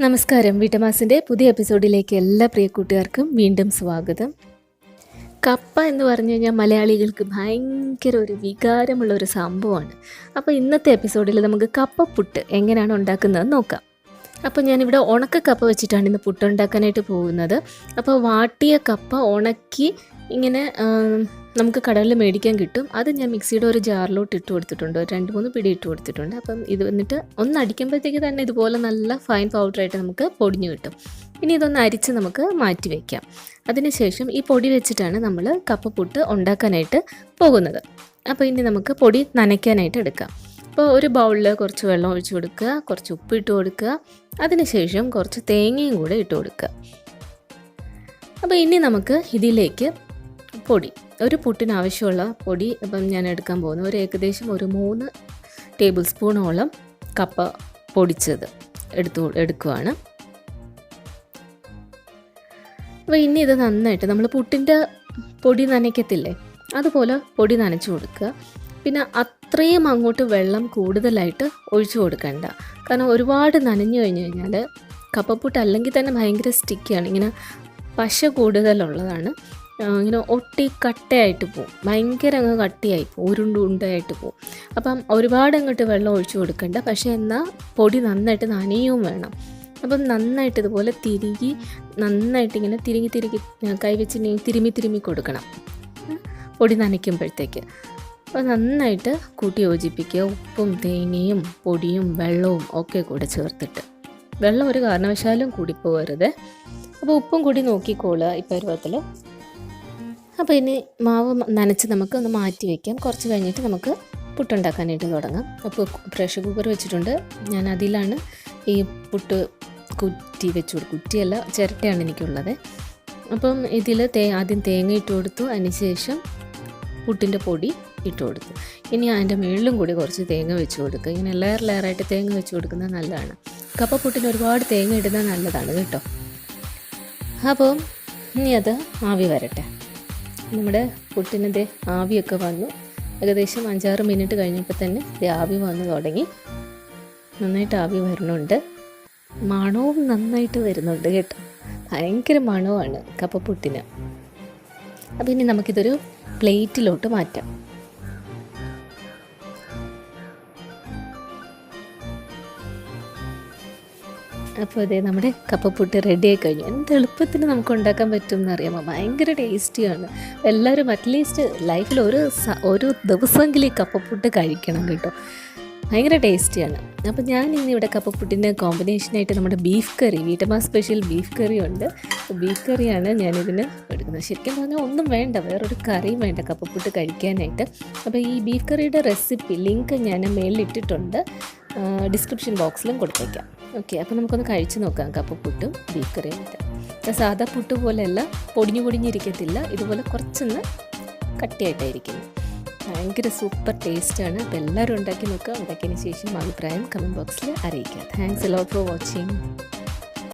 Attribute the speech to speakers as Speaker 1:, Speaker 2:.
Speaker 1: നമസ്കാരം. വീട്ടമാസിൻ്റെ പുതിയ എപ്പിസോഡിലേക്ക് എല്ലാ പ്രിയ കൂട്ടുകാർക്കും വീണ്ടും സ്വാഗതം. കപ്പ എന്ന് പറഞ്ഞു കഴിഞ്ഞാൽ മലയാളികൾക്ക് ഭയങ്കര ഒരു വികാരമുള്ളൊരു സംഭവമാണ്. അപ്പോൾ ഇന്നത്തെ എപ്പിസോഡിൽ നമുക്ക് കപ്പപ്പുട്ട് എങ്ങനെയാണ് ഉണ്ടാക്കുന്നത് നോക്കാം. അപ്പോൾ ഞാനിവിടെ ഉണക്ക കപ്പ വെച്ചിട്ടാണ് ഇന്ന് പുട്ടുണ്ടാക്കാനായിട്ട് പോകുന്നത്. അപ്പോൾ വാട്ടിയ കപ്പ ഉണക്കി ഇങ്ങനെ നമുക്ക് കടകളിൽ മേടിക്കാൻ കിട്ടും. അത് ഞാൻ മിക്സിയുടെ ഒരു ജാറിലോട്ട് ഇട്ട് കൊടുത്തിട്ടുണ്ട്. 2-3 പിടി ഇട്ട് കൊടുത്തിട്ടുണ്ട്. അപ്പം ഇത് വന്നിട്ട് ഒന്ന് അടിക്കുമ്പോഴത്തേക്ക് തന്നെ ഇതുപോലെ നല്ല ഫൈൻ പൗഡറായിട്ട് നമുക്ക് പൊടിഞ്ഞു കിട്ടും. ഇനി ഇതൊന്ന് അരിച്ച് നമുക്ക് മാറ്റി വയ്ക്കാം. അതിനുശേഷം ഈ പൊടി വെച്ചിട്ടാണ് നമ്മൾ കപ്പപ്പുട്ട് ഉണ്ടാക്കാനായിട്ട് പോകുന്നത്. അപ്പോൾ ഇനി നമുക്ക് പൊടി നനയ്ക്കാനായിട്ട് എടുക്കാം. അപ്പോൾ ഒരു ബൗളിൽ കുറച്ച് വെള്ളം ഒഴിച്ച് കൊടുക്കുക, കുറച്ച് ഉപ്പ് ഇട്ട് കൊടുക്കുക, അതിനുശേഷം കുറച്ച് തേങ്ങയും കൂടെ ഇട്ട് കൊടുക്കുക. അപ്പോൾ ഇനി നമുക്ക് ഇതിലേക്ക് പൊടി, ഒരു പുട്ടിന് ആവശ്യമുള്ള പൊടി അപ്പം ഞാൻ എടുക്കാൻ പോകുന്നു. ഏകദേശം ഒരു 3 ടേബിൾ സ്പൂണോളം കപ്പ പൊടിച്ചത് എടുക്കുകയാണ്. അപ്പോൾ ഇനി ഇത് നന്നായിട്ട് നമ്മൾ പുട്ടിൻ്റെ പൊടി നനയ്ക്കത്തില്ലേ, അതുപോലെ പൊടി നനച്ച് കൊടുക്കുക. പിന്നെ അത്രയും അങ്ങോട്ട് വെള്ളം കൂടുതലായിട്ട് ഒഴിച്ചു കൊടുക്കണ്ട. കാരണം ഒരുപാട് നനഞ്ഞു കഴിഞ്ഞ് കഴിഞ്ഞാൽ കപ്പപ്പുട്ട് അല്ലെങ്കിൽ തന്നെ ഭയങ്കര സ്റ്റിക്കിയാണ്, ഇങ്ങനെ പശ കൂടുതലുള്ളതാണ്, ഇങ്ങനെ ഒട്ടി കട്ടയായിട്ട് പോവും, ഭയങ്കര അങ്ങ് കട്ടിയായി പോവും, ഉരുണ്ടായിട്ട് പോവും. അപ്പം ഒരുപാട് അങ്ങോട്ട് വെള്ളം ഒഴിച്ചു കൊടുക്കണ്ട. പക്ഷേ എന്നാൽ പൊടി നന്നായിട്ട് നനയും വേണം. അപ്പം നന്നായിട്ട് ഇതുപോലെ നന്നായിട്ട് ഇങ്ങനെ തിരുങ്ങി കൈവച്ച് തിരുമ്മി കൊടുക്കണം പൊടി നനയ്ക്കുമ്പോഴത്തേക്ക്. അപ്പോൾ നന്നായിട്ട് കൂട്ടി യോജിപ്പിക്കുക. ഉപ്പും തേങ്ങയും പൊടിയും വെള്ളവും ഒക്കെ കൂടെ ചേർത്തിട്ട്, വെള്ളം ഒരു കാരണവശാലും കൂടിപ്പോകരുത്. അപ്പോൾ ഉപ്പും കൂടി നോക്കിക്കോളുക ഈ പരുവത്തിൽ. അപ്പോൾ ഇനി മാവ് നനച്ച് നമുക്ക് ഒന്ന് മാറ്റി വയ്ക്കാം. കുറച്ച് കഴിഞ്ഞിട്ട് നമുക്ക് പുട്ടുണ്ടാക്കാനായിട്ട് തുടങ്ങാം. അപ്പോൾ പ്രഷർ കുക്കർ വെച്ചിട്ടുണ്ട്. ഞാൻ അതിലാണ് ഈ പുട്ട് കുറ്റി കുറ്റിയല്ല, ചിരട്ടയാണ് എനിക്കുള്ളത്. അപ്പം ഇതിൽ ആദ്യം തേങ്ങ ഇട്ട് കൊടുത്തു, അതിനുശേഷം പുട്ടിൻ്റെ പൊടി ഇട്ട് കൊടുത്തു. ഇനി അതിൻ്റെ മുകളിലും കൂടി കുറച്ച് തേങ്ങ വെച്ച് കൊടുക്കുക. ഇങ്ങനെ ലെയറായിട്ട് തേങ്ങ വെച്ച് കൊടുക്കുന്നത് നല്ലതാണ്. കപ്പപ്പുട്ടിന് ഒരുപാട് തേങ്ങ ഇടുന്നത് നല്ലതാണ് കേട്ടോ. അപ്പം ഇനി അത് ആവി വരട്ടെ. നമ്മുടെ പുട്ടിനത് ആവിയൊക്കെ വന്നു. ഏകദേശം 5-6 മിനിറ്റ് കഴിഞ്ഞപ്പോൾ തന്നെ ഇത് ആവി വന്നു തുടങ്ങി. നന്നായിട്ട് ആവി വരുന്നുണ്ട്, മണവും നന്നായിട്ട് വരുന്നുണ്ട് കേട്ടോ. ഭയങ്കര മണമാണ് കപ്പപ്പുട്ടിന്. അപ്പം ഇനി നമുക്കിതൊരു പ്ലേറ്റിലോട്ട് മാറ്റാം. അപ്പോൾ അതേ നമ്മുടെ കപ്പപ്പുട്ട് റെഡിയായി കഴിഞ്ഞു. എന്ത് എളുപ്പത്തിന് നമുക്ക് ഉണ്ടാക്കാൻ പറ്റും എന്നറിയാമോ? ഭയങ്കര ടേസ്റ്റിയാണ്. എല്ലാവരും അറ്റ്ലീസ്റ്റ് ലൈഫിൽ ഒരു ദിവസമെങ്കിലും ഈ കപ്പപ്പുട്ട് കഴിക്കണം കേട്ടോ. ഭയങ്കര ടേസ്റ്റിയാണ്. അപ്പോൾ ഞാൻ ഇന്നിവിടെ കപ്പപ്പുട്ടിൻ്റെ കോമ്പിനേഷനായിട്ട് നമ്മുടെ ബീഫ് കറി, വീട്ടമ്മ സ്പെഷ്യൽ ബീഫ് കറി ഉണ്ട്. ബീഫ് കറിയാണ് ഞാനിതിന് എടുക്കുന്നത്. ശരിക്കും പറഞ്ഞാൽ ഒന്നും വേണ്ട, വേറൊരു കറിയും വേണ്ട കപ്പപ്പുട്ട് കഴിക്കാനായിട്ട്. അപ്പോൾ ഈ ബീഫ് കറിയുടെ റെസിപ്പി ലിങ്ക് ഞാൻ മേളിലിട്ടിട്ടുണ്ട്, ഡിസ്ക്രിപ്ഷൻ ബോക്സിലും കൊടുത്തേക്കാം. ഓക്കെ, അപ്പോൾ നമുക്കൊന്ന് കഴിച്ച് നോക്കാം കപ്പപ്പുട്ടും ബീഫ് കറിയായിട്ട്. സാധാ പുട്ട് പോലെയല്ല, പൊടിഞ്ഞിരിക്കത്തില്ല, ഇതുപോലെ കുറച്ചൊന്ന് കട്ടിയായിട്ടായിരിക്കുന്നു. ഭയങ്കര സൂപ്പർ ടേസ്റ്റാണ്. അപ്പോൾ എല്ലാവരും ഉണ്ടാക്കി നോക്കുക. ഉണ്ടാക്കിയതിന് ശേഷം അഭിപ്രായം കമൻറ്റ് ബോക്സിൽ അറിയിക്കുക. Thanks a lot for watching.